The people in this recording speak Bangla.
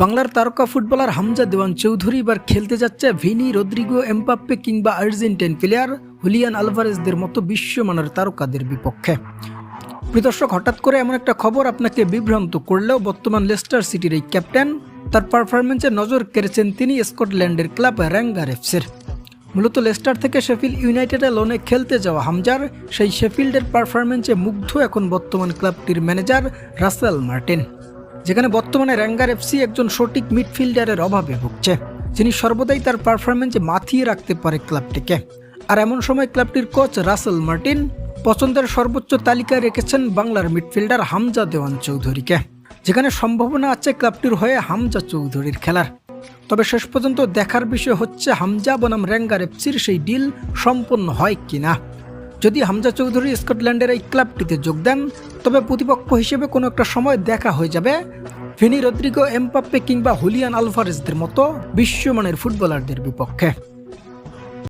বাংলার তারকা ফুটবলার হামজা দেওয়ান চৌধুরী এবার খেলতে যাচ্ছে ভিনি, রদ্রিগো, এমবাপ্পে কিংবা আর্জেন্টাইন প্লেয়ার হুলিয়ান আলভারেজদের মতো বিশ্বমানের তারকাদের বিপক্ষে। প্রিয় দর্শক, হঠাৎ করে এমন একটা খবর আপনাকে বিভ্রান্ত করলেও বর্তমান লেস্টার সিটির এই ক্যাপ্টেন তার পারফরমেন্সে নজর কেড়েছেন তিনি স্কটল্যান্ডের ক্লাব র্যাঙ্গার এফসির। মূলত লেস্টার থেকে শেফিল্ড ইউনাইটেডে লোনে খেলতে যাওয়া হামজার সেই শেফিল্ডের পারফরমেন্সে মুগ্ধ এখন বর্তমান ক্লাবটির ম্যানেজার রাসেল মার্টিন, যেখানে বর্তমানে র্যাঙ্গার এফসি একজন সঠিক মিডফিল্ডারের অভাবে ভুগছে, যিনি সর্বদাই তার পারফরমেন্সে মাতিয়ে রাখতে পারে ক্লাবটিকে। আর এমন সময় ক্লাবটির কোচ রাসেল মার্টিন পছন্দের সর্বোচ্চ তালিকায় রেখেছেন বাংলার মিডফিল্ডার হামজা দেওয়ান চৌধুরীকে, যেখানে সম্ভাবনা আছে ক্লাবটির হয়ে হামজা চৌধুরীর খেলার। তবে শেষ পর্যন্ত দেখার বিষয় হচ্ছে হামজা বনাম র্যাঙ্গার এফসির সেই ডিল সম্পন্ন হয় কিনা। যদি হামজা চৌধুরী স্কটল্যান্ডের এই ক্লাবটিতে যোগ দেন, তবে প্রতিপক্ষ হিসেবে কোনো একটা সময় দেখা হয়ে যাবে ভিনি, রদ্রিগো, এমবাপ্পে কিংবা হুলিয়ান আলভারেজদের মতো বিশ্বমানের ফুটবলারদের বিপক্ষে।